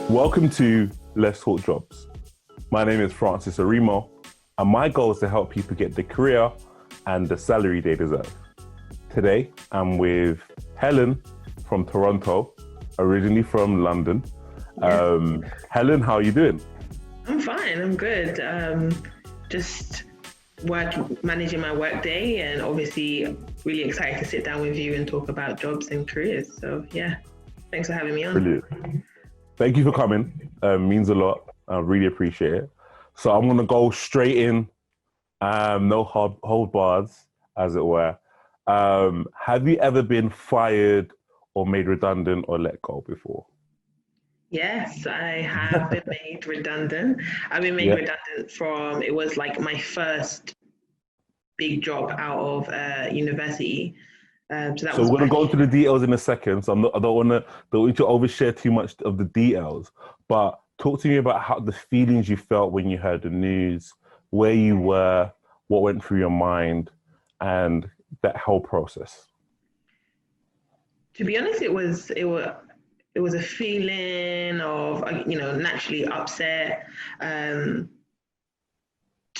Welcome to Let's Talk Jobs. My name is Francis Arimo, and my goal is to help people get the career and the salary they deserve. Today, I'm with Helen from Toronto, originally from London. Helen, how are you doing? I'm fine. I'm good. Just managing my work day, and obviously really excited to sit down with you and talk about jobs and careers. So yeah, thanks for having me on. Brilliant. Thank you for coming. Means a lot. I really appreciate it. So I'm going to go straight in. No hold bars, as it were. Have you ever been fired or made redundant or let go before? Yes, I have been made redundant. I've been made Yeah. redundant from, it was like my first big job out of university. So that So was we're going to back go into in, the details in a second. So I don't want you to overshare too much of the details. But talk to me about how the feelings you felt when you heard the news, where you were, what went through your mind, and that whole process. to be honest, it was a feeling of, naturally upset. To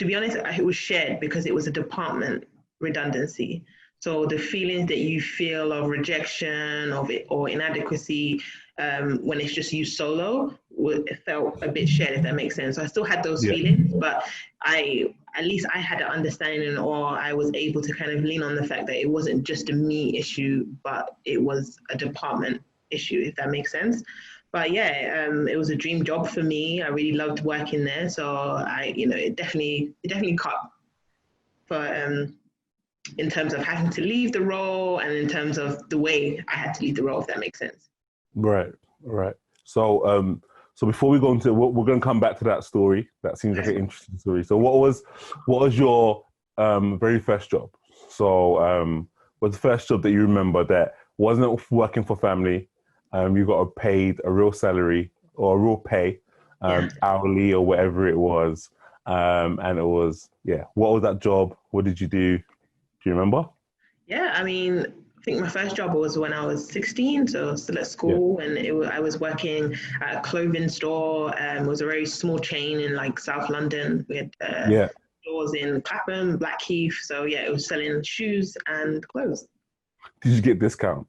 be honest, it was shared because it was a department redundancy. So the feelings that you feel of rejection of it or inadequacy when it's just you solo, it felt a bit shared, if that makes sense. So I still had those Yeah. feelings, but at least I had an understanding, or I was able to kind of lean on the fact that it wasn't just a me issue, but it was a department issue, if that makes sense. But yeah, it was a dream job for me. I really loved working there, so it definitely cut for in terms of having to leave the role, and in terms of the way I had to leave the role, if that makes sense. Right, right. So before we go into, we're going to come back to that story. That seems like an interesting story. So what was your very first job? So what's the first job that you remember that wasn't working for family? You got paid a real salary or a real pay, Yeah. hourly or whatever it was, and it was, yeah. What was that job? What did you do? Do you remember? Yeah, I mean, I think my first job was when I was 16, so still at Yeah, school, and I was working at a clothing store. It was a very small chain in like South London. We had yeah. stores in Clapham, Blackheath. So yeah, it was selling shoes and clothes. Did you get discount?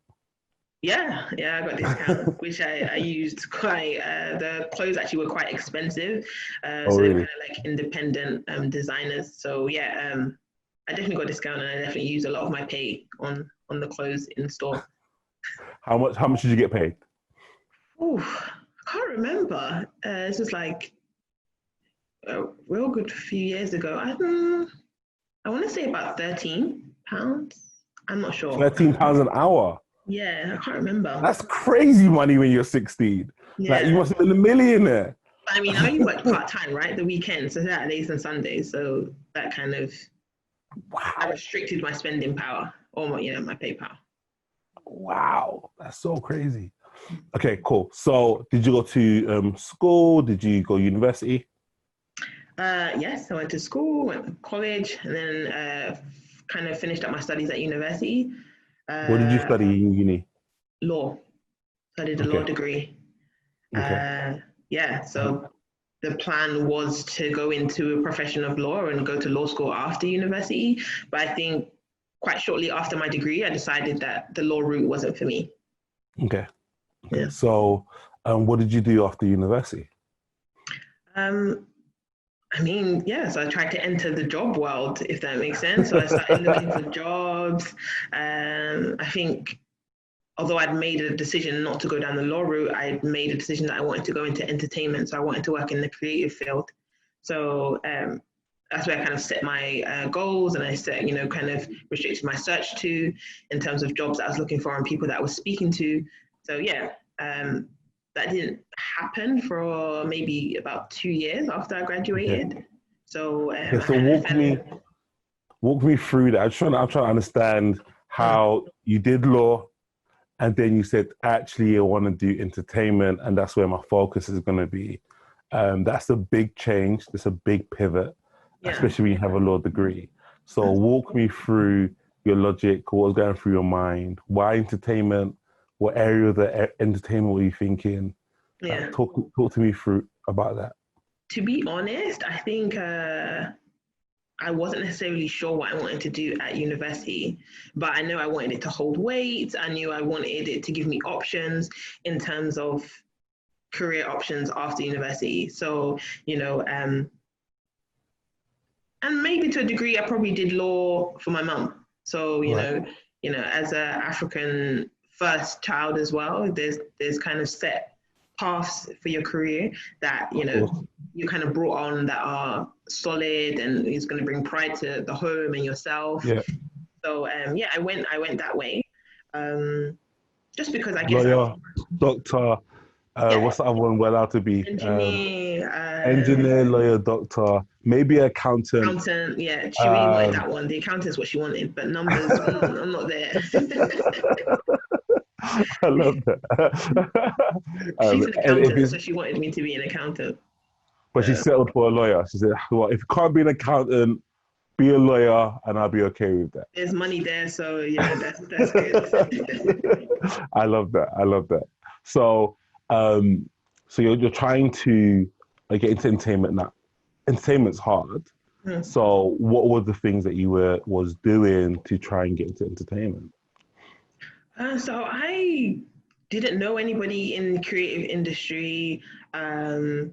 Yeah, I got discount, which I used quite. The clothes actually were quite expensive, Oh, so they were kind really? of like independent designers. So yeah, I definitely got discount, and I definitely used a lot of my pay on the clothes in store. How much did you get paid? Oh, I can't remember. This was like a real good few years ago. I want to say about £13. I'm not sure. £13 an hour. Yeah, I can't remember. That's crazy money when you're 16. Like you Yeah. must have been a millionaire. I mean, I only worked part time, right? The weekends, so Saturdays and Sundays. So that kind of that Wow. restricted my spending power, or my pay power. Wow. That's so crazy. Okay, cool. So did you go to school? Did you go university? Yes, I went to school, went to college, and then kind of finished up my studies at university. What did you Uh, study in uni? Law. So I did a law Okay. degree. Okay. Uh, yeah, Uh, so the plan was to go into a profession of law and go to law school after university. But I think quite shortly after my degree, I decided that the law route wasn't for me. okay. Okay. Yeah. So what did you do after university? Um, I mean, yeah, so I tried to enter the job world, if that makes sense. So I started looking for jobs. I think although I'd made a decision not to go down the law route, I'd made a decision that I wanted to go into entertainment. So I wanted to work in the creative field. So that's where I kind of set my goals, and I set, kind of restricted my search to in terms of jobs that I was looking for and people that I was speaking to. So yeah, that didn't happen for maybe about 2 years after I Okay. graduated. So Okay. I So kind of walk fell me in. walk me through that. I'm trying to understand Mm, how you did law and then you said, actually, I want to do entertainment, and that's where my focus is going to be. That's a big change. That's a big pivot, yeah. especially when you have a law degree. So walk me through your logic, what was going through your mind, why entertainment, what area of the entertainment were you thinking? Yeah. Talk to me through about that. To be honest, I think I wasn't necessarily sure what I wanted to do at university, but I know I wanted it to hold weight. I knew I wanted it to give me options in terms of career options after university. So, and maybe to a degree, I probably did law for my mum. So, Right. as a African first child as well, there's kind of set paths for your career that Of course. you kind of brought on that are solid and is going to bring pride to the home and yourself. Yeah. So yeah, I went that way, um, just because I guess I was, Lawyer, doctor. yeah, What's the other one we're allowed to be? engineer, Engineer, lawyer, doctor, maybe accountant. accountant. Yeah, she really wanted Um, that one. The accountant's what she wanted, but numbers, I'm not there. I love that. She's an And if accountant, it's, so she wanted me to be an accountant. but she So settled for a lawyer. She said, "Well, if you can't be an accountant, be a lawyer, and I'll be okay with that." there's money there, so yeah, that's good. I love that. I love that. So, um, so you're trying to get into entertainment now. Entertainment's hard. Hmm. So, what were the things that you was doing to try and get into entertainment? So I didn't know anybody in the creative industry. Um,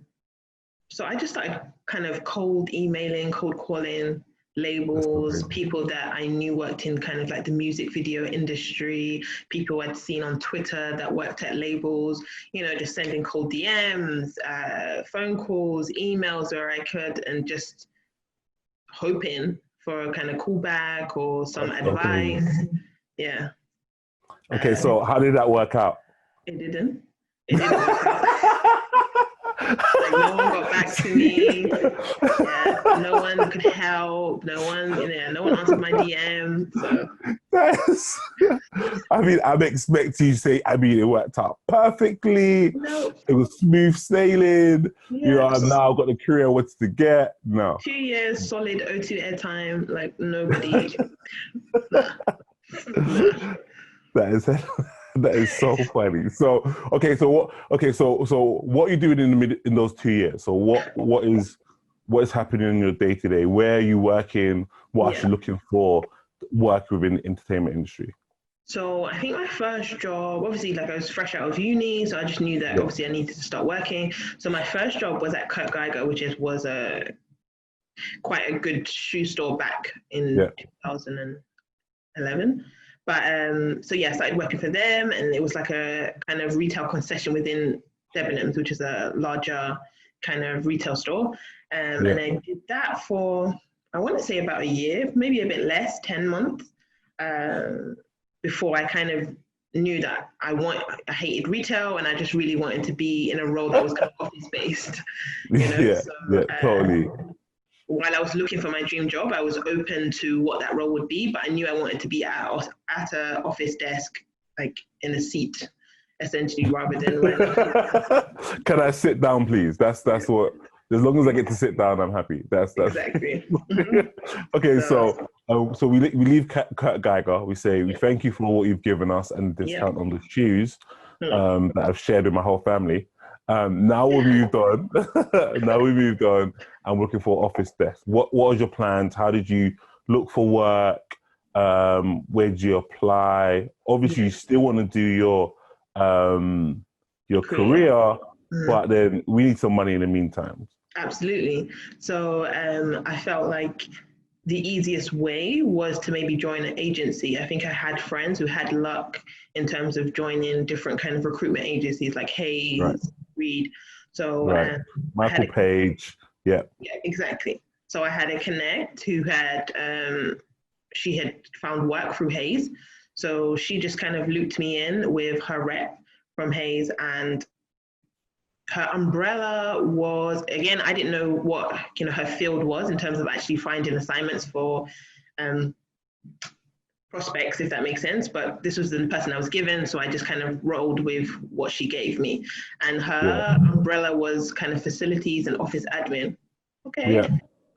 so I just started kind of cold emailing, cold calling That's labels, great. people that I knew worked in kind of like the music video industry, people I'd seen on Twitter that worked at labels, just sending cold DMs, phone calls, emails where I could, and just hoping for a kind of callback or some Okay. advice. Yeah. Okay. Uh, So, how did that work out? it didn't. It didn't work out. Like no one got back to me. Yeah, no one could help. No one answered my DM. So That's, I mean, I'm expecting you to say, I mean, it worked out perfectly. no, It was smooth sailing. yeah, I've now got the career I wanted to get. No, 2 years solid O2 airtime. Like nobody. Nah, nah. that is that is so funny. So, okay, so what? Okay, so what are you doing in those 2 years? So, what is happening in your day to day? Where are you working? What are Yeah. you looking for? Work within the entertainment industry. So I think my first job, obviously, like I was fresh out of uni, so I just knew that Yeah, obviously I needed to start working. So my first job was at Kurt Geiger, which was a quite a good shoe store back in yeah, 2011. But so yeah, I started working for them, and it was like a kind of retail concession within Debenhams, which is a larger kind of retail store. yeah. And I did that for, I want to say about a year, maybe a bit less, 10 months, um, before I kind of knew that I hated retail, and I just really wanted to be in a role that was kind of office based, Yeah, So yeah, totally. while I was looking for my dream job, I was open to what that role would be, but I knew I wanted to be at an office desk, like in a seat, essentially, rather than running office. Can I sit down, please? That's what. As long as I get to sit down, I'm happy. That's. Exactly. Hmm. Okay, So, so we leave Kurt Geiger. We say we yeah, thank you for what you've given us and the yeah. discount on the shoes Hmm. that I've shared with my whole family. Now we've moved on. Now we moved on, and we're looking for office desk. What was your plans? How did you look for work? Where did you apply? Obviously, you Yeah. still want to do your Career. career, Hmm. but then we need some money in the meantime. Absolutely. So I felt like the easiest way was to maybe join an agency. I think I had friends who had luck in terms of joining different kind of recruitment agencies like Right, Hayes, Reed. So right. I had Michael a, Page. Yeah, yeah, exactly. So I had a connect who had she had found work through Hayes. So she just kind of looped me in with her rep from Hayes, and her umbrella was, again, I didn't know what her field was in terms of actually finding assignments for um, prospects, if that makes sense. But this was the person I was given, so I just kind of rolled with what she gave me. And yeah, her umbrella was kind of facilities and office admin. Okay, yeah,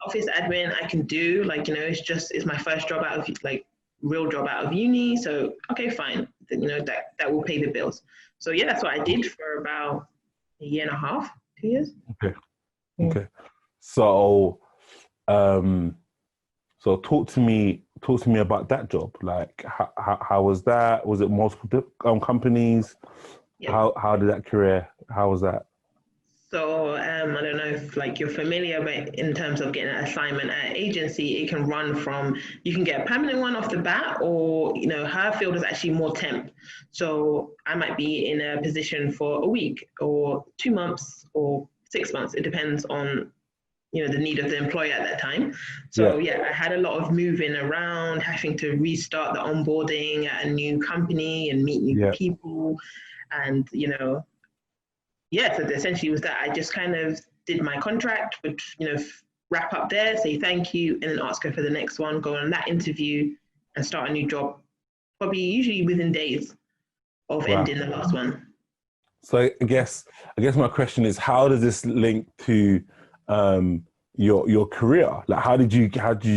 office admin I can do, like, it's my first job out of, like, real job out of uni. So okay, fine, that will pay the bills. So yeah, that's what I did for about a year and a half, 2 years. Okay. Yeah. Okay. So, so talk to me about that job. Like, how was that? Was it multiple companies? Yeah. How did that career? How was that? So I don't know if like you're familiar, but in terms of getting an assignment at an agency, it can run from you can get a permanent one off the bat, or her field is actually more temp. So I might be in a position for a week or 2 months or 6 months. It depends on the need of the employer at that time. Yeah. So yeah, I had a lot of moving around, having to restart the onboarding at a new company and meet new Yeah. people, and yeah, so essentially was that I just kind of did my contract, which wrap up there, say thank you, and then ask her for the next one, go on that interview, and start a new job. Probably usually within days of Wow. ending the last one. So I guess my question is, how does this link to your career? Like, how did you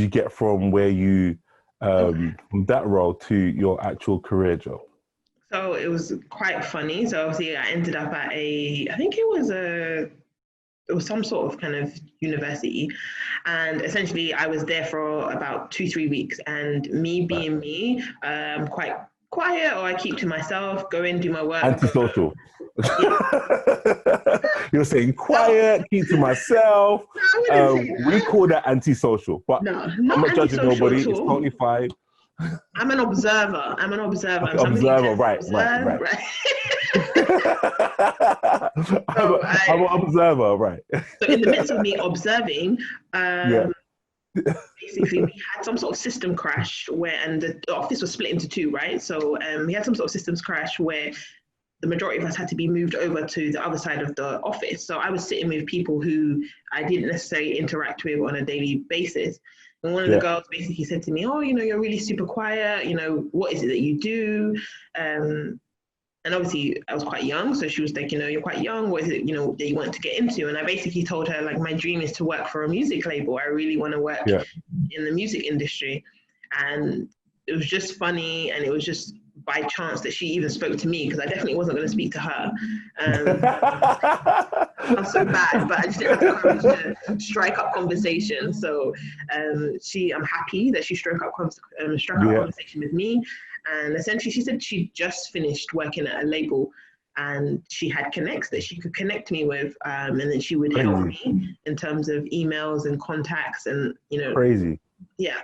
get from where you Okay. from that role to your actual career job? So it was quite funny. So obviously I ended up at I think it was some sort of kind of university, and essentially I was there for about 2 3 weeks, and me Right. being me, quite quiet, or I keep to myself, go in, do my work, go Antisocial. yeah. You're saying No, quiet, keep to myself. no, I wouldn't say We that. call that antisocial, but No, I'm not not judging antisocial nobody. at It's all. totally fine. I'm an observer. I'm an observer. I'm somebody who Observer, tends to right, right, observe, right. right? I'm, So I'm an observer, right? so in the midst of me observing, Yeah, um, basically we had some sort of system crash where, and the office was split into two, right? So we had some sort of systems crash where the majority of us had to be moved over to the other side of the office. So I was sitting with people who I didn't necessarily interact with on a daily basis. And one of the yeah, girls basically said to me, "Oh, you're really super quiet. What is it that you do?" And obviously, I was quite young, so she was like, "You're quite young. What is it, that you want to get into?" And I basically told her, like, my dream is to work for a music label. I really want to work yeah. in the music industry. And it was just funny, and it was just by chance that she even spoke to me, because I definitely wasn't going to speak to her. Sounds so bad, but I just didn't have the courage to strike up conversation. So I'm happy that she struck up Yeah, conversation with me. And essentially, she said she just finished working at a label, and she had connects that she could connect me with, and then she would help crazy, me in terms of emails and contacts, and crazy. yeah.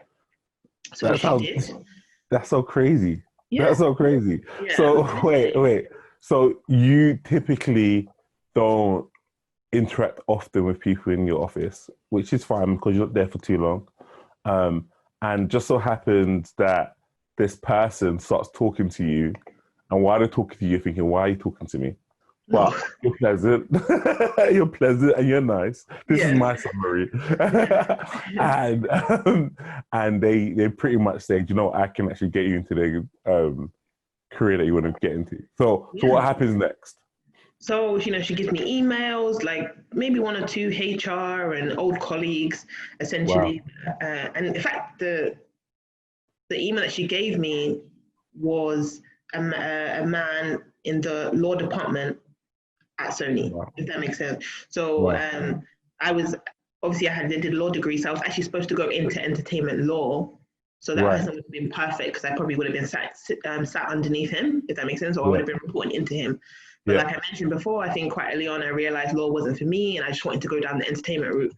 So That she sounds. did. That's so crazy. Yeah, That's so crazy. yeah. So wait. So you typically don't interact often with people in your office, which is fine because you're not there for too long. And just so happens that this person starts talking to you, and while they're talking to you, you're thinking, "Why are you talking to me?" No. But you're pleasant, you're pleasant, and you're nice. This is Yes. my summary, Yeah. and they pretty much say, "You know, I can actually get you into the career that you want to get into." So Yeah. what happens next? So, she gives me emails, like maybe one or two HR and old colleagues, Wow, essentially. And in fact, the email that she gave me was a man in the law department at Sony, wow, if that makes sense. So wow. I was obviously I did a law degree, so I was actually supposed to go into entertainment law. So that Right. person would have been perfect, because I probably would have been sat underneath him, if that makes sense, or I would Yeah, have been reporting into him. But yeah, like I mentioned before, I think quite early on I realized law wasn't for me, and I just wanted to go down the entertainment route.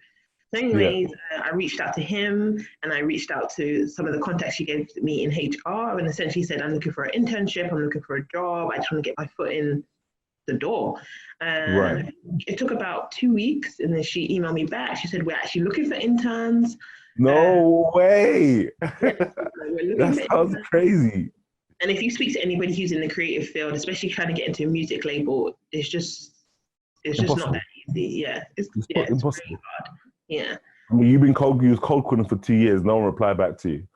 So, yeah. anyways, I reached out to him, and I reached out to some of the contacts she gave me in HR, and essentially said, "I'm looking for an internship. I'm looking for a job. I just want to get my foot in the door." Right. And it took about 2 weeks, and then she emailed me back. She said, "We're actually looking for interns. Uh, No way. yeah, we're looking That for sounds interns." crazy. And if you speak to anybody who's in the creative field, especially trying to get into a music label, it's just not that Impossible. easy. Yeah, It's it's very impossible. hard. Yeah, I mean, you was cold calling for 2 years. No one replied back to you.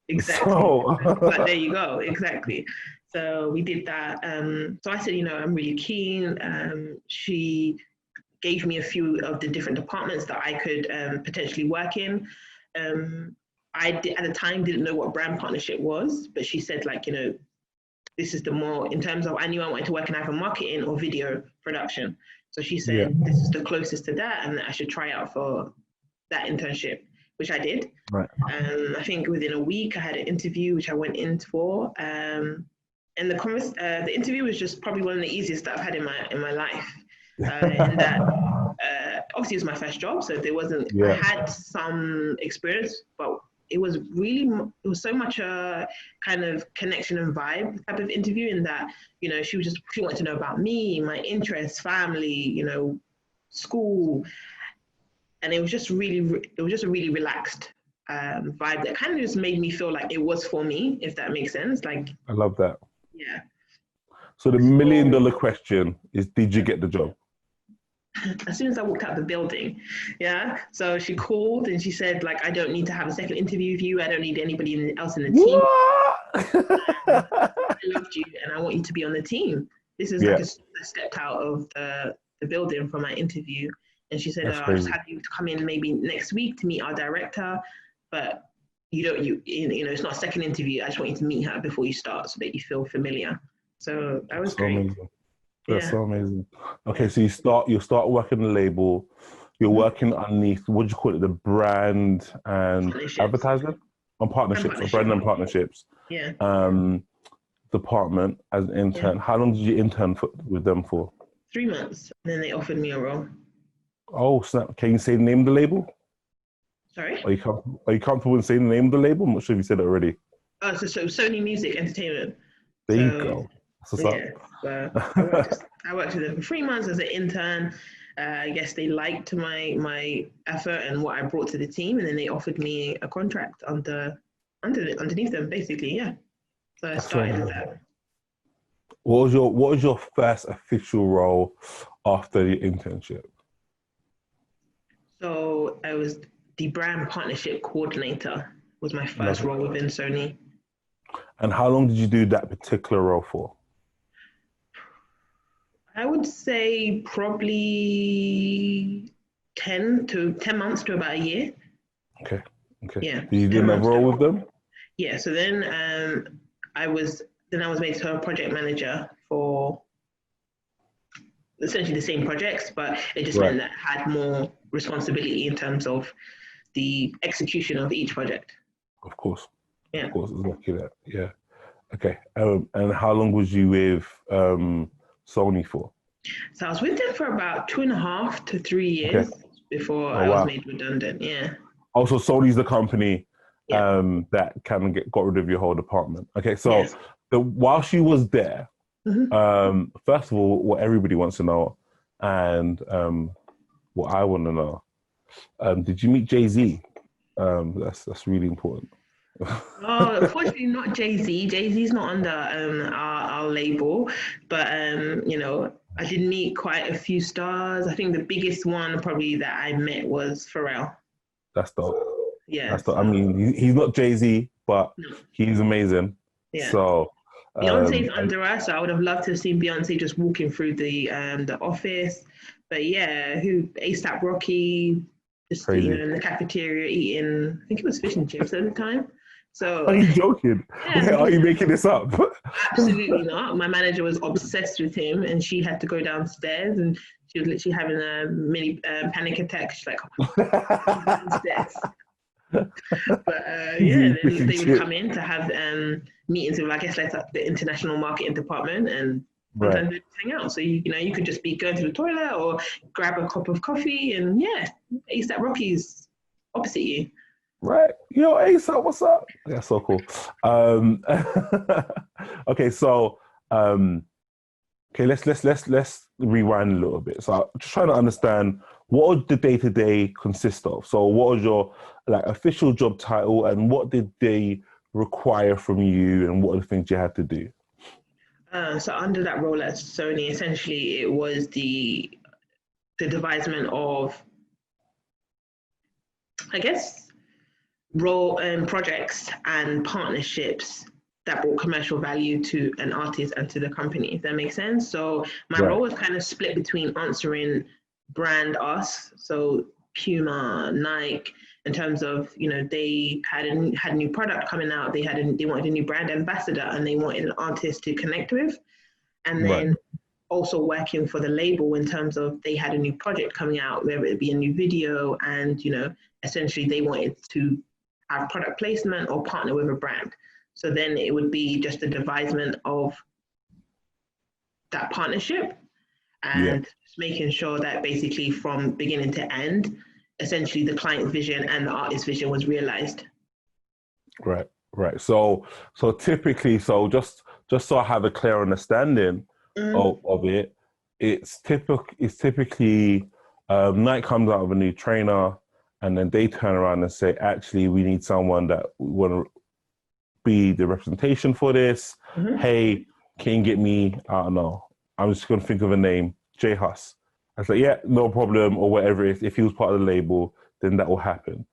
exactly. But So, there you go, exactly. So we did that. So I said, I'm really keen. She gave me a few of the different departments that I could potentially work in. At the time didn't know what brand partnership was, but she said, like, this is the more, in terms of, I knew I wanted to work in either marketing or video production. So she Yeah. said, this is the closest to that, and that I should try out for that internship, which I did. Right. I think within a week I had an interview, which I went in for. And the interview was just probably one of the easiest that I've had in my life. In that, obviously, it was my first job, so there wasn't. I Yeah. had some experience, but it was so much a kind of connection and vibe type of interview. In that, she wanted to know about me, my interests, family, school, and it was just a really relaxed vibe that kind of just made me feel like it was for me, if that makes sense. Like, I love that. yeah. So the $1 million question is, did you get the job? As soon as I walked out the building, yeah. So she called and she said, like, I don't need to have a second interview with you. I don't need anybody else in the team. I loved you and I want you to be on the team. This is like I stepped out of the building for my interview, and she said, I'll just have you to come in maybe next week to meet our director, but it's not a second interview. I just want you to meet her before you start so that you feel familiar. So that was great. Amazing. That's so amazing. Okay, so you start working the label. You're working underneath, what do you call it, the brand and advertising? On partnerships, or brand and partnerships. Yeah. Department as an intern. How long did you intern with them for? 3 months. And then they offered me a role. Oh, snap. Can you say the name of the label? Sorry? Are you comfortable in saying the name of the label? I'm not sure if you said it already. Oh, so Sony Music Entertainment. There you go. That's what's up. So I worked with them for 3 months as an intern. I guess they liked my effort and what I brought to the team, and then they offered me a contract underneath them, basically. Yeah. So I started with that. What was your first official role after the internship? So I was the brand partnership coordinator. Was my first role within Sony. And how long did you do that particular role for? I would say probably 10 months to about a year. Okay. Yeah. Did you do another role with them? Yeah. So then I was made a project manager for essentially the same projects, but it just meant that I had more responsibility in terms of the execution of each project. Of course. Yeah. Of course, exactly that. Yeah. Okay. And how long was you with Sony for? So I was with them for about 2.5 to 3 years before I was made redundant. Yeah. Also, Sony's the company that kind of got rid of your whole department. Okay, so while she was there, first of all, what everybody wants to know, and what I want to know, did you meet Jay-Z? That's really important. Oh, unfortunately, not Jay-Z. Jay-Z's not under our label, but I did meet quite a few stars. I think the biggest one probably that I met was Pharrell. That's dope. Yeah. That's dope. I mean, he's not Jay-Z, but he's amazing. Yeah. So Beyonce's under us. So I would have loved to have seen Beyonce just walking through the office. But yeah, ASAP Rocky, just in the cafeteria eating. I think it was fish and chips at the time. So are you joking? Yeah, Wait, are you making this up? Absolutely not. My manager was obsessed with him, and she had to go downstairs, and she was literally having a mini panic attack. She's like, downstairs. But then they would come in to have meetings with, I guess, like the international marketing department, and sometimes they'd hang out. So you could just be going to the toilet or grab a cup of coffee, and ASAP Rocky's opposite you. Right. Yo, ASAP, what's up? That's so cool. Okay, so let's rewind a little bit. So I'm just trying to understand, what would the day-to-day consist of? So what was your official job title, and what did they require from you, and what are the things you had to do? So under that role at Sony, essentially it was the devisement of, I guess, role projects and partnerships that brought commercial value to an artist and to the company, if that makes sense. So my role was kind of split between answering brand asks, so Puma, Nike, in terms of, they had a new product coming out, they wanted a new brand ambassador, and they wanted an artist to connect with. And then also working for the label in terms of they had a new project coming out, whether it be a new video, and essentially they wanted to have product placement or partner with a brand. So then it would be just a devisement of that partnership and just making sure that basically from beginning to end, essentially the client's vision and the artist's vision was realized. Right, right. So typically, just so I have a clear understanding of it, it's typically Nike comes out with a new trainer, and then they turn around and say, actually, we need someone that we want to be the representation for this. Hey, can you get me, I don't know, I'm just going to think of a name, J Hus. I was like, yeah, no problem, or whatever it is. If he was part of the label, then that will happen.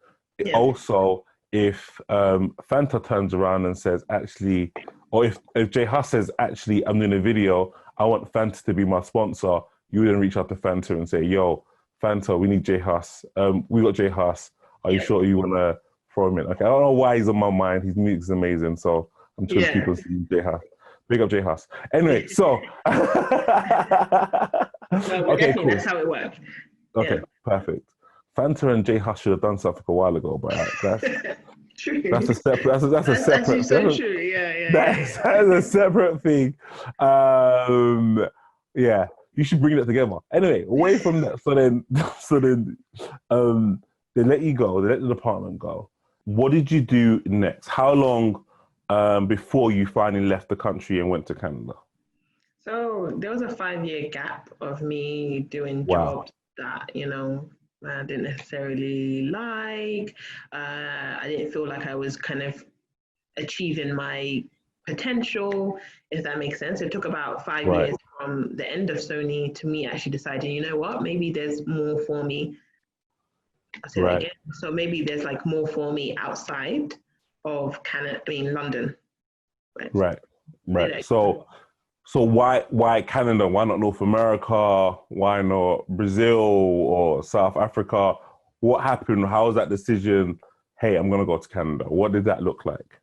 Also, if Fanta turns around and says, actually, or if J Hus says, actually, I'm doing a video, I want Fanta to be my sponsor, you would then reach out to Fanta and say, yo, Fanta, we need J Hus. We got J Hus. Are you sure you want to throw him in? Okay, I don't know why he's on my mind. His music's amazing, so I'm sure people see J Hus. Big up J Hus. Anyway, so okay, cool. That's how it works. Okay, perfect. Fanta and J Hus should have done something a while ago, but that's true. That's a separate. That's a separate. So true. Yeah. That's a separate thing. Yeah, you should bring that together. Anyway, away from that. So then, they let you go. They let the department go. What did you do next? How long before you finally left the country and went to Canada? So there was a 5-year gap of me doing jobs that I didn't necessarily like. I didn't feel like I was kind of achieving my potential, if that makes sense. It took about 5 years from the end of Sony to me actually deciding, you know what, maybe there's more for me. I'll say that again. So maybe there's like more for me outside of London. Right. So why Canada? Why not North America? Why not Brazil or South Africa? What happened? How was that decision? Hey, I'm going to go to Canada. What did that look like?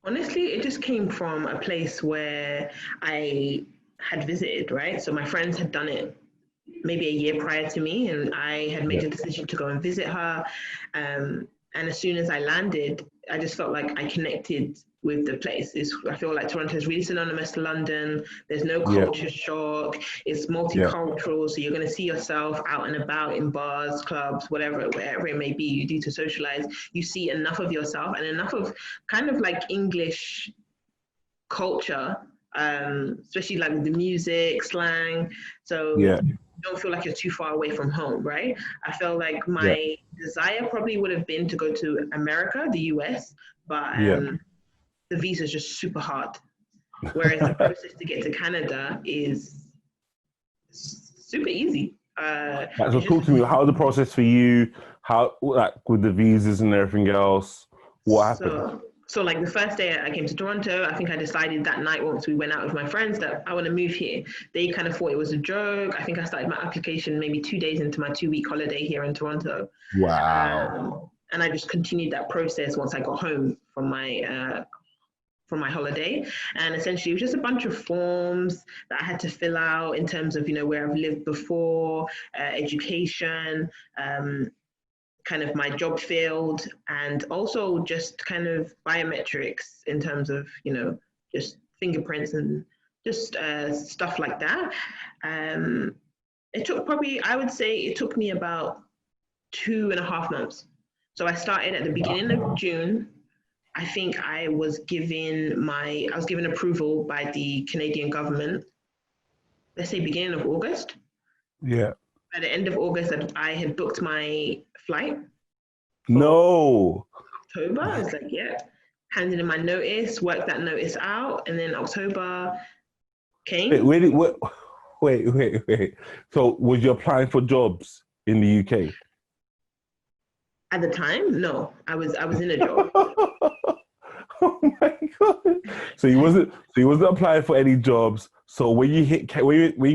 Honestly, it just came from a place where I had visited, right? So my friends had done it maybe a year prior to me, and I had made a decision to go and visit her. And as soon as I landed, I just felt like I connected with the place. I feel like Toronto is really synonymous to London. There's no culture shock. It's multicultural, so you're going to see yourself out and about in bars, clubs, wherever it may be. You do to socialize. You see enough of yourself and enough of kind of like English culture, especially like the music, slang. So you don't feel like you're too far away from home, right? I felt like my desire probably would have been to go to America, the US, but the visa is just super hard. Whereas the process to get to Canada is super easy. So talk to me. How was the process for you? How, like, with the visas and everything else? What happened? So like the first day I came to Toronto, I think I decided that night once we went out with my friends that I want to move here. They kind of thought it was a joke. I think I started my application maybe 2 days into my 2-week holiday here in Toronto. Wow. And I just continued that process once I got home from my holiday. And essentially it was just a bunch of forms that I had to fill out in terms of, where I've lived before, education, kind of my job field, and also just kind of biometrics in terms of, just fingerprints and just stuff like that. It took I would say it took me about 2.5 months. So I started at the beginning of June. I think I was given approval by the Canadian government, let's say beginning of August. Yeah. At the end of August, I had booked my flight. No. October, I was like, handed in my notice, worked that notice out, and then October came. Wait. So was you applying for jobs in the UK? At the time, no. I was in a job. Oh my God. So you wasn't applying for any jobs. So when you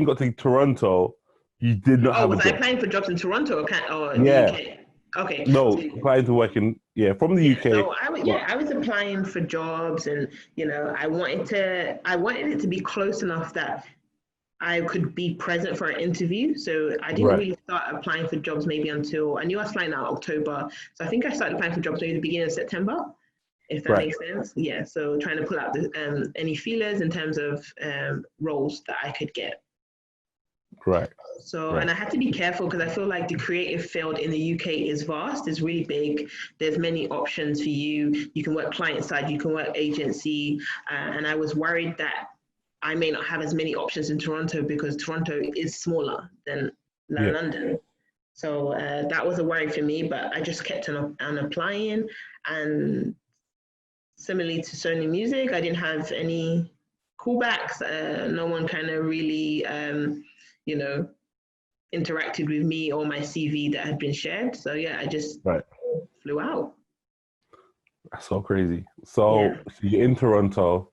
got to Toronto, you did not have a job. Was I applying for jobs in Toronto or the UK? Okay. No, applying to work from the UK. So I was applying for jobs, and I wanted it to be close enough that I could be present for an interview. So I didn't Right. really start applying for jobs maybe until I knew I was flying out October. So I think I started applying for jobs maybe the beginning of September, if that Right. makes sense. Yeah. So trying to pull out any feelers in terms of roles that I could get. Right. So, and Right. I had to be careful because I feel like the creative field in the UK is vast, it's really big. There's many options for you. You can work client side, you can work agency. And I was worried that I may not have as many options in Toronto because Toronto is smaller than Yeah. London. So that was a worry for me, but I just kept on applying. And similarly to Sony Music, I didn't have any callbacks. No one kind of really, you know, interacted with me or my CV that had been shared. So yeah, I just Right. flew out. That's so crazy. Yeah. So you're in Toronto.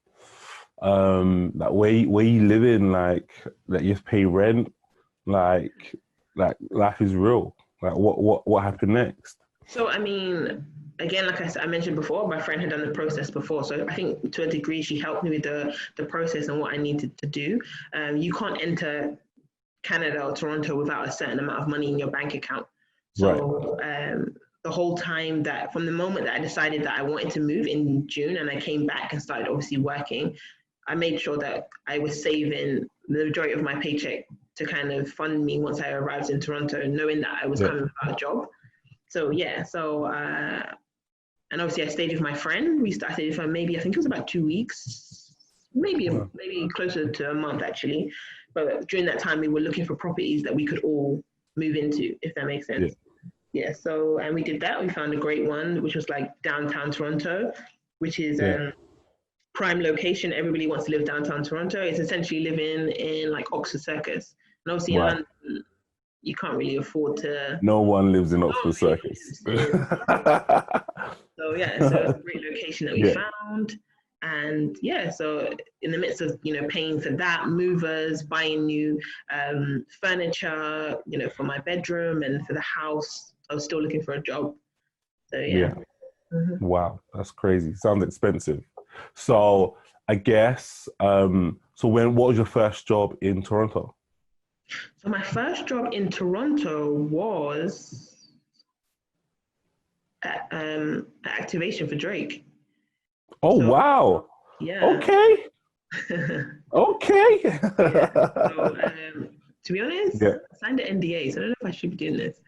Like where you live in, like you have to pay rent, like life is real. Like what happened next? So I mean, again, like I mentioned before, my friend had done the process before. So I think to a degree, she helped me with the process and what I needed to do. You can't enter Canada or Toronto without a certain amount of money in your bank account. Right. So the whole time that from the moment that I decided that I wanted to move in June and I came back and started obviously working, I made sure that I was saving the majority of my paycheck to kind of fund me once I arrived in Toronto, knowing that I was Yeah. coming without a job. So yeah, and obviously I stayed with my friend. We started for maybe I think it was about 2 weeks, Wow. maybe closer to a month actually. But during that time, we were looking for properties that we could all move into, if that makes Yeah. sense. Yeah. So and we did that. We found a great one, which was like downtown Toronto, which is Yeah. prime location. Everybody wants to live downtown Toronto. It's essentially living in like Oxford Circus, and obviously in Wow. London you can't really afford to. No one lives in No one Oxford really Circus. lives in. So yeah, so it's a great location that we Yeah. found. And yeah, so in the midst of paying for that, movers, buying new furniture, for my bedroom and for the house, I was still looking for a job. So yeah. Yeah. Mhm. Wow. That's crazy. Sounds expensive. So I guess so what was your first job in Toronto? So my first job in Toronto was at activation for Drake. Oh So wow. yeah. Okay. Okay. Yeah. So to be honest, Yeah. I signed an NDA, so I don't know if I should be doing this.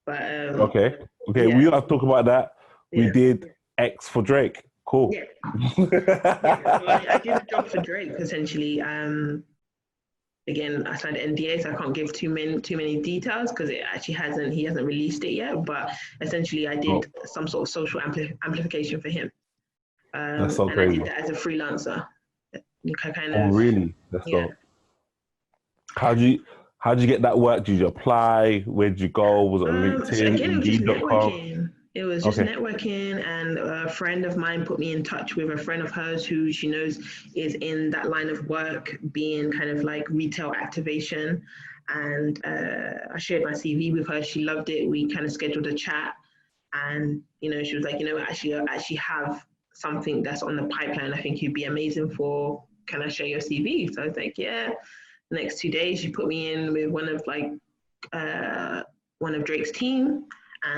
But Okay. Okay. We yeah, have to talk about that. We yeah, did X for Drake. Cool. yeah, yeah. So I did a job for Drake essentially. Again, I signed an NDA, so I can't give too many details because he hasn't released it yet. But essentially, I Oh, did some sort of social amplification for him, that's so and I did crazy. that as a freelancer. You can kind Oh, of really? That's yeah. so. How'd you get that work? Did you apply? Where'd you go? Was it on So LinkedIn, again, it was just Indeed.com? networking. It was just Okay. networking, and a friend of mine put me in touch with a friend of hers who she knows is in that line of work, being kind of like retail activation. And I shared my CV with her. She loved it. We kind of scheduled a chat, and she was like, actually, I actually have something that's on the pipeline. I think you'd be amazing for. Can I share your CV? So I was like, yeah. The next 2 days, she put me in with uh, one of Drake's team,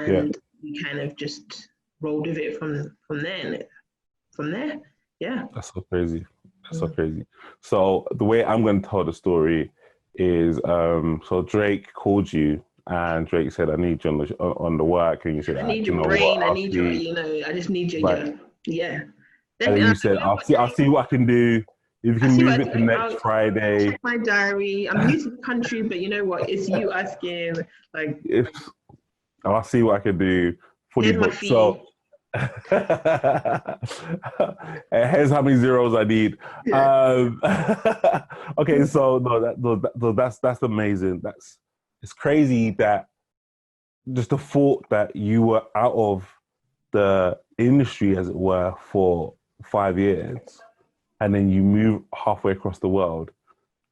Yeah. and we kind of just rolled with it from there. And from there, yeah. That's so crazy. That's so Mm. crazy. So the way I'm going to tell the story is, so Drake called you and Drake said, "I need you on the work," and you said, I "Ah, need you your know what? brain. I I'll need your, see." I just need your, Right. yeah. And then Definitely. you I said, you know "I'll what, see. I'll Drake? see what I can do. If you I can see move what I it to do. next I'll check Friday, my diary. I'm new to the country, but you know what? It's you asking. Like, if I'll see what I can do. Fully here's my booked." So fee. here's how many zeros I need. Yeah. Um, okay, so no, that's amazing. It's crazy that just the thought that you were out of the industry, as it were, for 5 years, and then you move halfway across the world,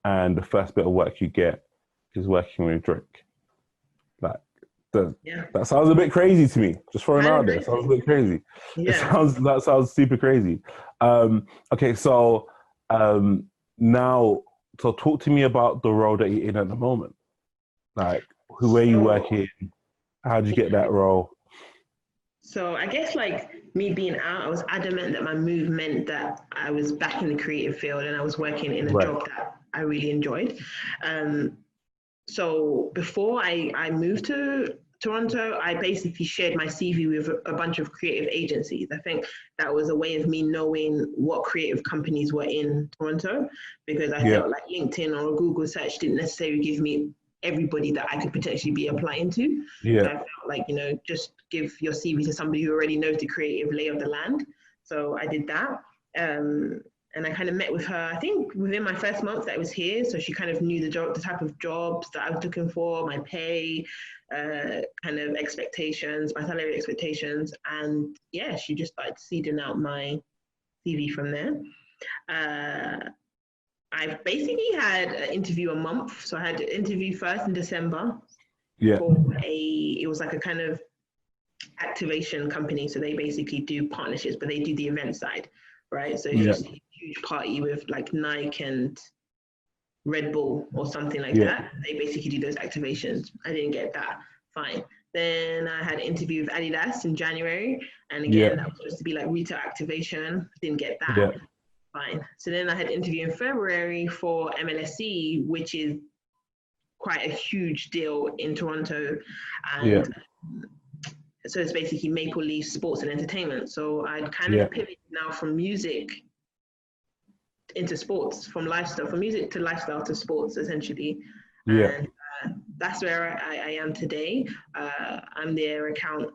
and the first bit of work you get is working with Drake. Like Yeah. that sounds a bit crazy to me. Just throwing it Kind of out there, sounds a crazy. bit crazy. Yeah. That sounds super crazy. Okay, so now so talk to me about the role that you're in at the moment. Like, who are you So, working? How did you get that role? so I guess like me being out, I was adamant that my move meant that I was back in the creative field and I was working in a Right. job that I really enjoyed. Um, so before I moved to Toronto, I basically shared my CV with a bunch of creative agencies. I think that was a way of me knowing what creative companies were in Toronto, because I Yeah. felt like LinkedIn or Google search didn't necessarily give me everybody that I could potentially be applying to. So Yeah. I felt like, just give your CV to somebody who already knows the creative lay of the land. So I did that. Um, and I kind of met with her, I think within my first month that I was here. So she kind of knew the type of jobs that I was looking for, my pay, kind of expectations, my salary expectations. And yeah, she just started seeding out my CV from there. Uh, I've basically had an interview a month. So I had an interview first in December Yeah. for it was like a kind of activation company. So they basically do partnerships, but they do the event side, right? So if you Yeah. see a huge party with like Nike and Red Bull or something like Yeah. that, they basically do those activations. I didn't get that. Fine. Then I had an interview with Adidas in January. And Yeah. again, that was supposed to be like retail activation. Didn't get that. Yeah. Fine. So then I had an interview in February for MLSC, which is quite a huge deal in Toronto. Yeah. And so it's basically Maple Leaf Sports and Entertainment. So I'd kind Yeah. of pivoted now from music into sports, from music to lifestyle to sports, essentially. Yeah. And that's where I am today. I'm their account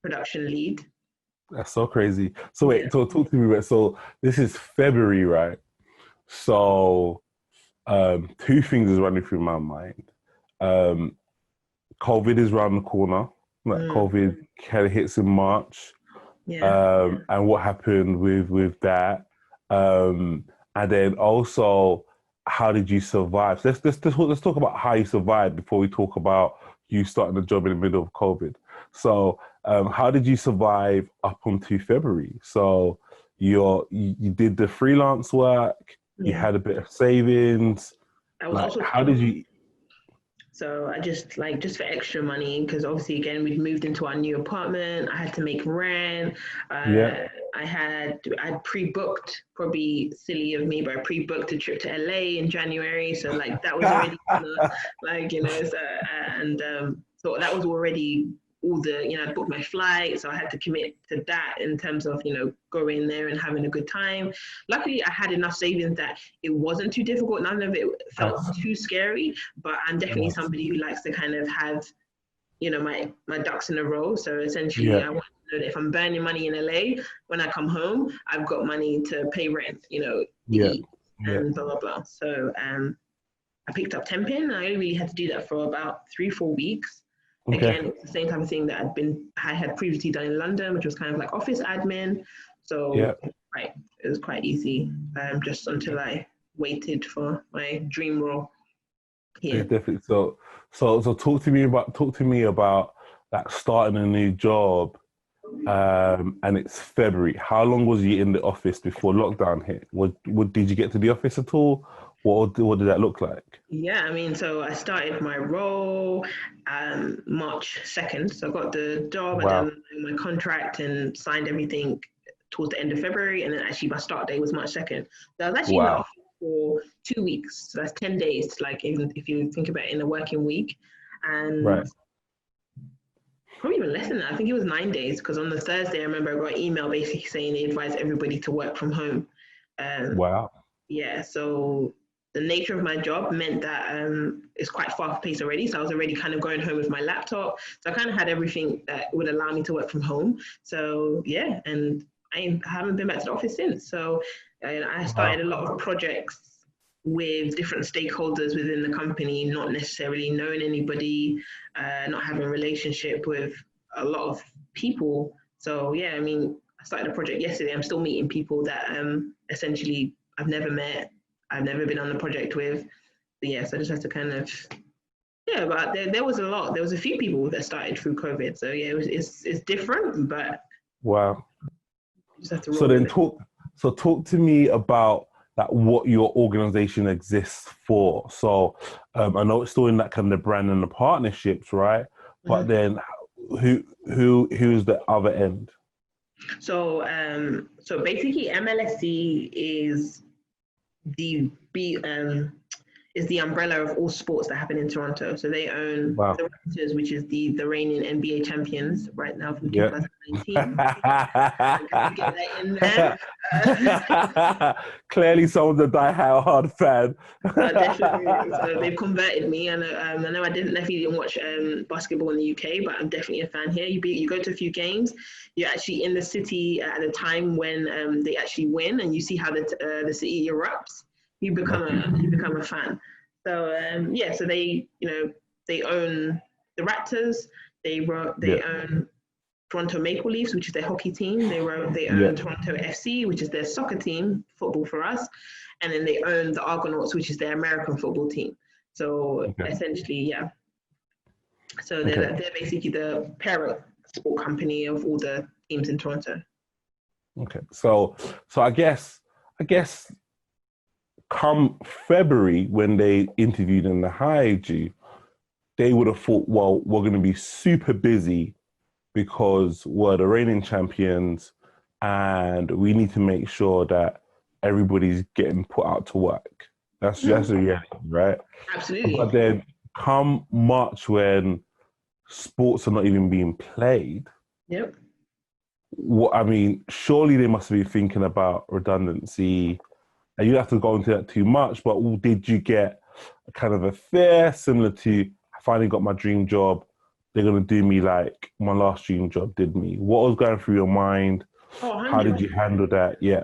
production lead. That's so crazy. So Yeah. wait, so talk to me about, so this is February, right? So two things is running through my mind. Um, COVID is around the corner. Like Mm, COVID kind of hits in March. yeah. And what happened with that. Um, and then also, how did you survive? So let's talk about how you survived before we talk about you starting a job in the middle of COVID. So, how did you survive up until February? So, you did the freelance work, you Yeah. had a bit of savings. I was Like, also how did you? So I just for extra money, because obviously again we'd moved into our new apartment. I had to make rent. Yeah. I'd pre-booked, probably silly of me, but I pre-booked a trip to LA in January. So like that was already like so and so that was already all the I booked my flight, so I had to commit to that in terms of going there and having a good time. Luckily, I had enough savings that it wasn't too difficult. None of it felt Nice. too scary, but I'm definitely Nice. somebody who likes to kind of have my ducks in a row. So essentially, Yeah. I want to know that if I'm burning money in LA, when I come home, I've got money to pay rent, to Yeah. eat Yeah. and blah blah blah. So I picked up temping. I only really had to do that for about 3-4 weeks. Okay. Again, it's the same type of thing that I had previously done in London, which was kind of like office admin. Yeah. So right, it was quite easy. Just until I waited for my dream role Yeah, here. definitely. So talk to me about like starting a new job. And it's February. How long was you in the office before lockdown hit? What did you get to the office at all? What did that look like? Yeah, I mean, so I started my role March 2nd. So I got the job, I Wow. done my contract and signed everything towards the end of February. And then actually my start date was March 2nd. So I was actually in the Wow. office for 2 weeks. So that's 10 days, like even if you think about it in a working week. And Right. probably even less than that. I think it was 9 days because on the Thursday, I remember I got an email basically saying they advise everybody to work from home. Um, Wow. yeah, so the nature of my job meant that it's quite fast paced already. So I was already kind of going home with my laptop. So I kind of had everything that would allow me to work from home. So yeah, and I haven't been back to the office since. So I started Wow. a lot of projects with different stakeholders within the company, not necessarily knowing anybody, not having a relationship with a lot of people. So yeah, I mean, I started a project yesterday. I'm still meeting people that essentially I've never met, I've never been on the project with. But yeah, so I just have to kind of but there was a lot. There was a few people that started through COVID. So yeah, it's different, but Wow. you just have to So roll with then it. talk to me about that what your organization exists for. So I know it's still in that kind of brand and the partnerships, right? But Mhm. then who's the other end? So basically, MLSC the B is the umbrella of all sports that happen in Toronto. So they own Wow. the Raptors, which is the reigning NBA champions right now from Yeah. 2019. I got to get that in there. Clearly, someone's a die-hard fan. Definitely. So they've converted me, and I know I definitely didn't watch basketball in the UK, but I'm definitely a fan here. You go to a few games, you're actually in the city at a time when they actually win, and you see how the city erupts. You become a fan. So yeah, so they own the Raptors. They Yeah, own Toronto Maple Leafs, which is their hockey team. They yeah. own Toronto FC, which is their soccer team, football for us, and then they own the Argonauts, which is their American football team. So Okay, essentially, yeah. So okay, they're basically the parent sport company of all the teams in Toronto. okay. So I guess come February when they interviewed and they hired you, they would have thought, well, we're going to be super busy because we're the reigning champions and we need to make sure that everybody's getting put out to work. That's Mm, the reality, right? But absolutely. then come March when sports are not even being played, Yep. what I mean, surely they must be thinking about redundancy. And you don't have to go into that too much, but did you get a kind of a fear similar to I finally got my dream job? They're gonna do me like my last dream job did me. What was going through your mind? Oh, How did 100. you handle that? Yeah,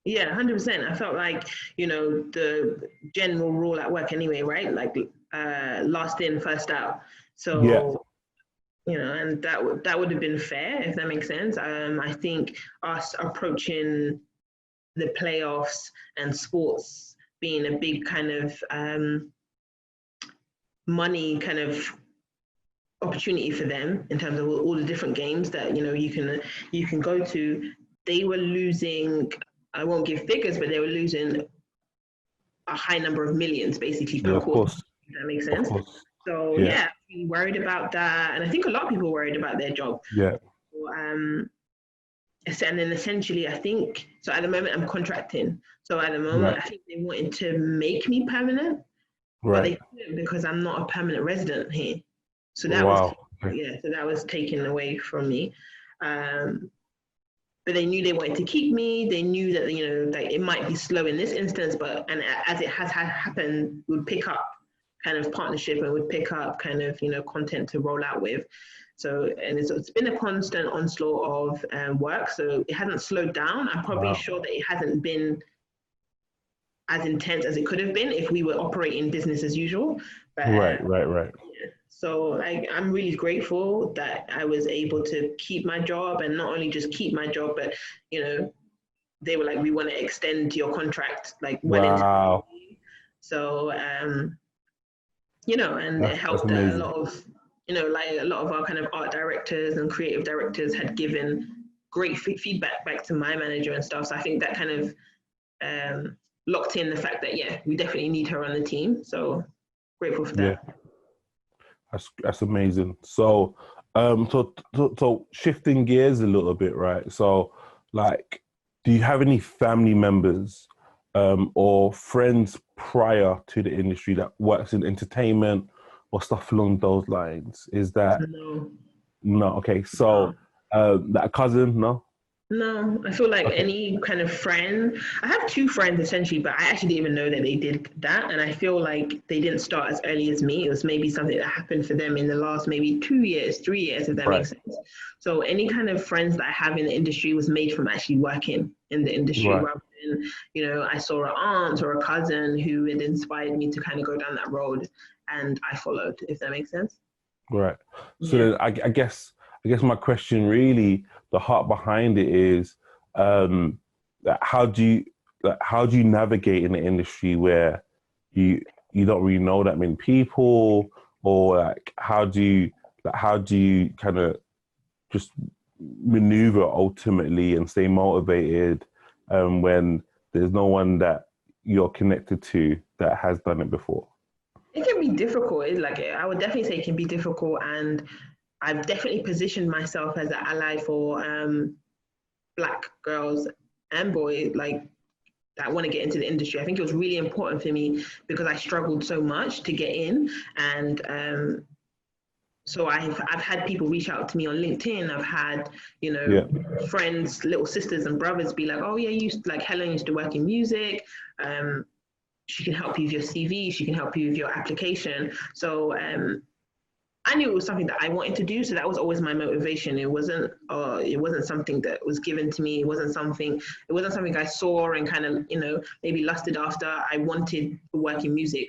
Yeah, 100%. I felt like, the general rule at work anyway, right? Like last in, first out. yeah, So and that would have been fair if that makes sense. I think us approaching the playoffs and sports being a big kind of money kind of opportunity for them in terms of all the different games that you can go to. They were losing. I won't give figures, but they were losing a high number of millions basically yeah. per Of quarter. course, If that makes of sense. course. So Yeah, yeah, we worried about that, and I think a lot of people worried about their job. yeah, Um, and then essentially, I think so. At the moment, I'm contracting. So at the moment, right, I think they wanted to make me permanent, but right. they couldn't because I'm not a permanent resident here. So that was Wow. Okay. yeah. So that was taken away from me. Um, but they knew they wanted to keep me. They knew that that it might be slow in this instance, but and as it has happened, would pick up kind of partnership and would pick up kind of content to roll out with. So and it's been a constant onslaught of work. So it hasn't slowed down. I'm probably Wow. sure that it hasn't been as intense as it could have been if we were operating business as usual. But Right, right, right. so I'm really grateful that I was able to keep my job and not only just keep my job, but you know, they were like, we want to extend your contract like well into. Wow. So and it That's helped that a amazing. lot of like a lot of our kind of art directors and creative directors had given great feedback back to my manager and stuff. So I think that kind of locked in the fact that yeah, we definitely need her on the team. So grateful for Yeah. that. That's amazing. So shifting gears a little bit, right? So, like, do you have any family members, or friends prior to the industry that works in entertainment or stuff along those lines? Is that No, no? Okay, no. so that cousin, no? No, I feel like Okay, any kind of friend. I have two friends essentially, but I actually didn't even know that they did that. And I feel like they didn't start as early as me. It was maybe something that happened for them in the last maybe 2 years, 3 years, if that right, makes sense. So any kind of friends that I have in the industry was made from actually working in the industry right, rather than, I saw an aunt or a cousin who had inspired me to kind of go down that road and I followed, if that makes sense. right. So Yeah. then I guess my question really, the heart behind it is, um, that how do you navigate in the industry where you you don't really know that many people, or like how do you kind of just maneuver ultimately and stay motivated when there's no one that you're connected to that has done it before? It can be difficult. Like I would definitely say it can be difficult, and I've definitely positioned myself as an ally for Black girls and boys like that want to get into the industry. I think it was really important for me because I struggled so much to get in, and so I've had people reach out to me on LinkedIn. I've had, you Yeah, know, friends, little sisters and brothers be like, oh yeah, like Helen used to work in music. She can help you with your CV. She can help you with your application. So I knew it was something that I wanted to do. So that was always my motivation. It wasn't something that was given to me. It wasn't something I saw and kind of, you know, maybe lusted after. I wanted to work in music.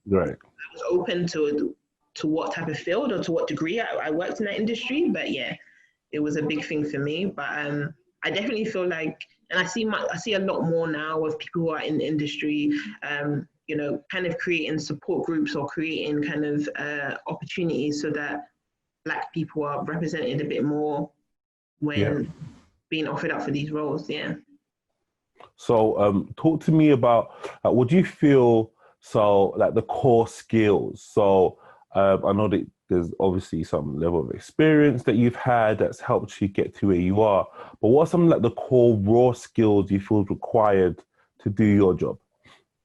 right. I was open to what type of field or to what degree I worked in that industry. But yeah, it was a big thing for me. But I definitely feel like, and I see a lot more now of people who are in the industry, you know, kind of creating support groups or creating kind of opportunities so that Black people are represented a bit more Yeah. when being offered up for these roles. Yeah. So, talk to me about what do you feel? So, like the core skills. So, I know that there's obviously some level of experience that you've had that's helped you get to where you are. But what are some like the core raw skills you feel required to do your job?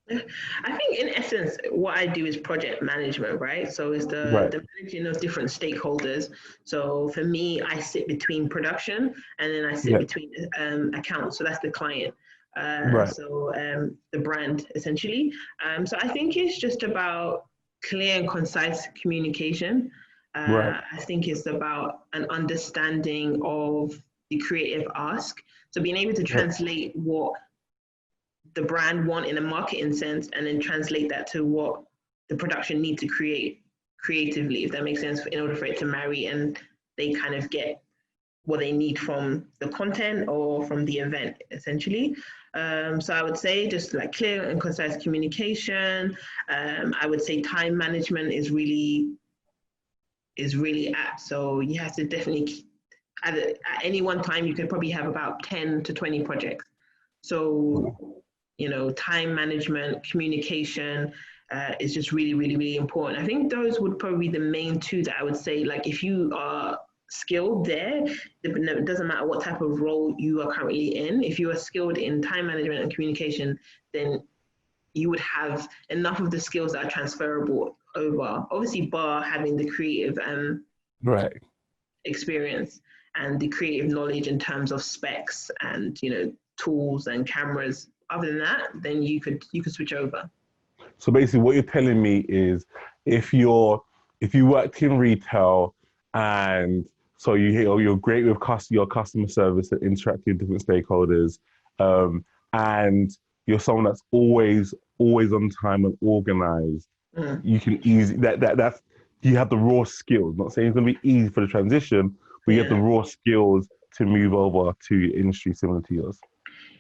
I think in essence, what I do is project management, right? So it's Right. the managing of different stakeholders. So for me, I sit between production and then I sit Yeah. between accounts. So that's the client. Right. The brand essentially. So I think it's just about clear and concise communication. Right. I think it's about an understanding of the creative ask. So being able to Yeah. translate what the brand want in a marketing sense and then translate that to what the production need to create creatively, if that makes sense, in order for it to marry and they kind of get what they need from the content or from the event essentially. So I would say just like clear and concise communication. I would say time management is really apt. So you have to definitely at any one time you could probably have about 10 to 20 projects. So you know, time management, communication is just really, really, really important. I think those would probably be the main two that I would say, like, if you are skilled there, it doesn't matter what type of role you are currently in. If you are skilled in time management and communication, then you would have enough of the skills that are transferable over. Obviously, bar having the creative Right. experience and the creative knowledge in terms of specs and you know tools and cameras. Other than that, then you could switch over. So basically, what you're telling me is, if if you worked in retail, and so you're great with your customer service and interacting with different stakeholders, and you're someone that's always on time and organized. Mm. You can easy that's you have the raw skills. Not saying it's gonna be easy for the transition, but you have the Yeah. raw skills to move over to industry similar to yours.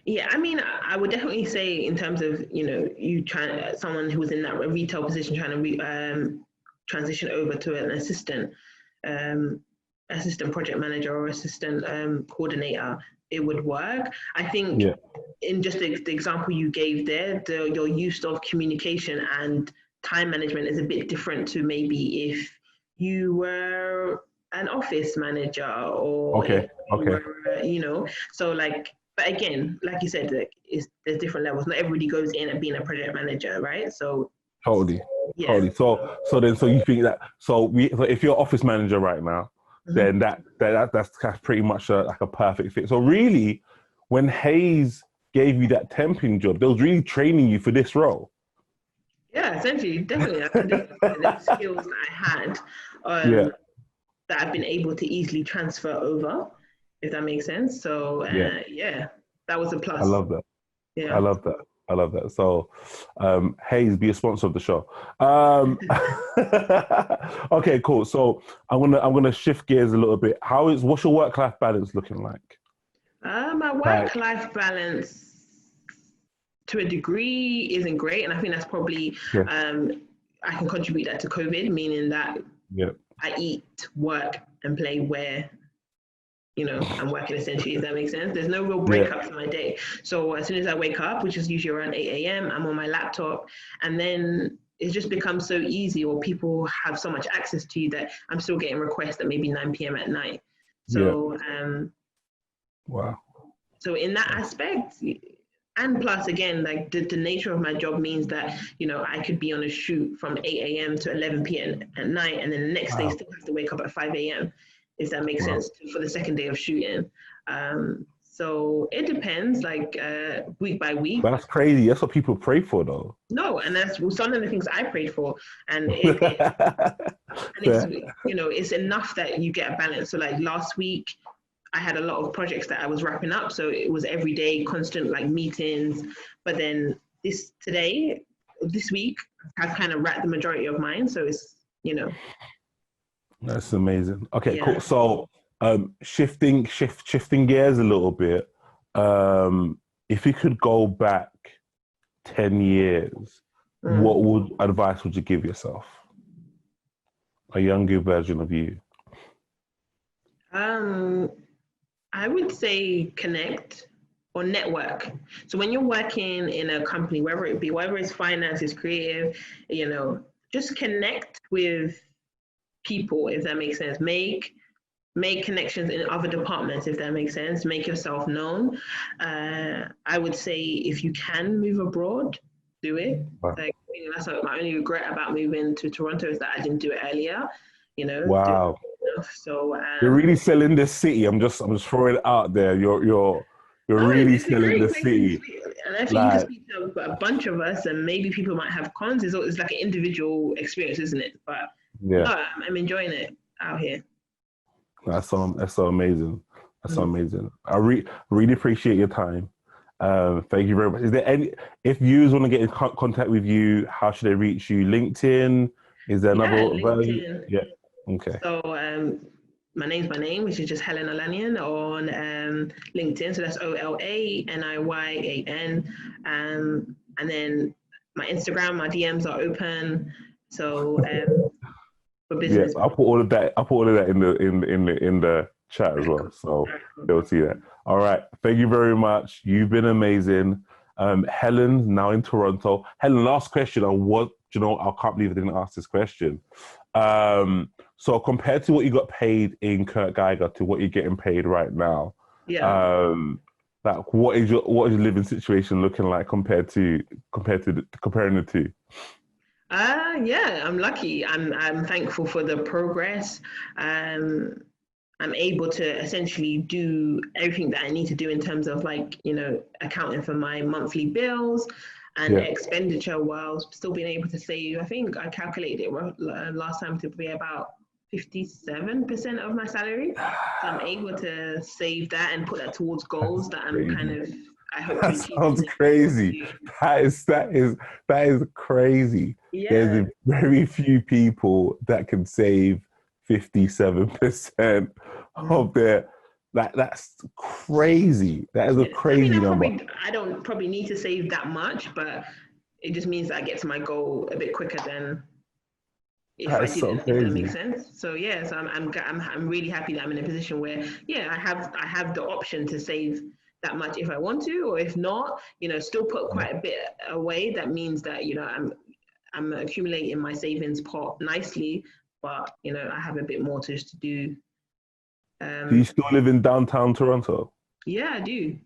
Yeah, I mean, I would definitely say in terms of you know you trying someone who was in that retail position trying to transition over to an um, assistant project manager or assistant coordinator, it would work. I think Yeah. in just the example you gave there, your use of communication and time management is a bit different to maybe if you were an office manager or if Okay. you Okay. were, you know, so like, but again, like you said, like, there's different levels. Not everybody goes in and being a project manager, right? So Totally, yeah. totally. So you think that so if you're office manager right now, Mhm. then that's pretty much like a perfect fit. So really, when Hayes gave you that temping job, they was really training you for this role. Yeah, essentially, definitely. I can definitely say there were skills that I had Yeah, that I've been able to easily transfer over, if that makes sense. So yeah. yeah, that was a I plus. love that. I Yeah. love that. I love that. So, Hayes, be a sponsor of the show. Okay, cool. So I'm gonna shift gears a little bit. What's your work life balance looking like? My Like, work-life balance to a degree isn't great, and I think that's probably yeah, um, I can contribute that to COVID, meaning that yeah, I eat, work, and play where I'm working essentially, if that makes sense. There's no real breakups in my day. So as soon as I wake up, which is usually around 8 a.m., I'm on my laptop, and then it just becomes so easy, or people have so much access to you that I'm still getting requests at maybe 9 p.m. at night. So, wow. So in that aspect, and plus again, like the nature of my job means that, I could be on a shoot from 8 a.m. to 11 p.m. at night, and then the next day still have to wake up at 5 a.m., if that makes sense, for the second day of shooting. So it depends, like week by week. That's crazy. That's what people pray for, though. No, and that's some of the things I prayed for, and it's it's enough that you get a balance. So like last week, I had a lot of projects that I was wrapping up, so it was every day, constant like meetings. But then this week, I've kind of wrapped the majority of mine, so it's That's amazing. Okay, cool. So shifting gears a little bit. If you could go back 10 years, what advice would you give yourself? A younger version of you. I would say connect or network. So when you're working in a company, whether it's finance, it's creative, just connect with people, if that makes sense. Make connections in other departments, if that makes sense. Make yourself known. I would say if you can move abroad, do it. Wow. Like, that's my only regret about moving to Toronto, is that I didn't do it earlier. Wow. So you're really selling this city. I'm just throwing it out there. You're really selling the city. And I think you can speak to a bunch of us, and maybe people might have cons. It's like an individual experience, isn't it? But no, I'm enjoying it out here. That's so amazing. That's so amazing. I really appreciate your time. Thank you very much. Is there if viewers want to get in contact with you, how should they reach you? LinkedIn? Is there another version? Yeah. Okay. So my name, which is just Helen Olaniyan on LinkedIn. So that's OLANIYAN. And then my Instagram, my DMs are open. So for business. Yeah, I'll put all of that in the chat as well, so they'll see that. All right, thank you very much. You've been amazing. Helen, now in Toronto. Helen, last question. I can't believe I didn't ask this question. So compared to what you got paid in Kurt Geiger to what you're getting paid right now, like what is your living situation looking like comparing the two? I'm lucky. I'm thankful for the progress. I'm able to essentially do everything that I need to do in terms of accounting for my monthly bills and expenditure, while still being able to save. I think I calculated it last time to be about 57% of my salary. So I'm able to save that and put that towards goals that I'm I hope that sounds crazy. That is crazy. Yeah. There's very few people that can save 57% of their. That's crazy. That is a crazy number. I don't probably need to save that much, but it just means that I get to my goal a bit quicker than if I didn't. If that makes sense. So so I'm really happy that I'm in a position where I have the option to save that much if I want to, or if not, still put quite a bit away. That means that I'm accumulating my savings pot nicely, but I have a bit more to do. Do you still live in downtown Toronto? Yeah, I do.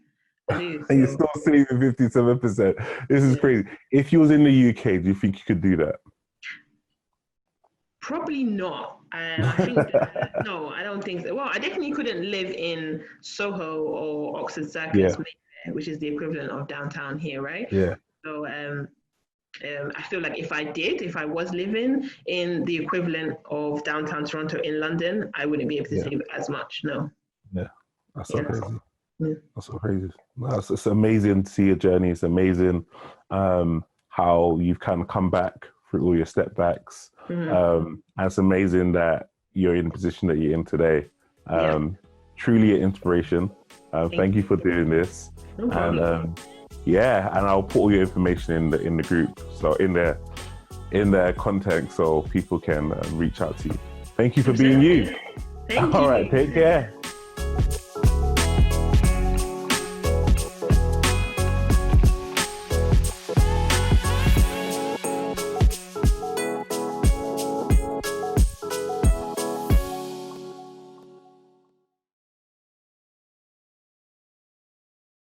And you're still saving 57%. This is crazy. If you was in the UK, do you think you could do that? Probably not. I think no, I don't think so. Well, I definitely couldn't live in Soho or Oxford Circus, which is the equivalent of downtown here, right? Yeah. So I feel like if I was living in the equivalent of downtown Toronto in London, I wouldn't be able to save as much. No. Yeah, that's so crazy. Yeah. That's so crazy. It's amazing to see your journey. It's amazing how you've kind of come back through all your step backs. And it's amazing that you're in the position that you're in today. Truly an inspiration. Thank you for doing this. No problem. And I'll put all your information in the group, so in their content, so people can reach out to you. Thank you for being you. Thank you. All right, take care.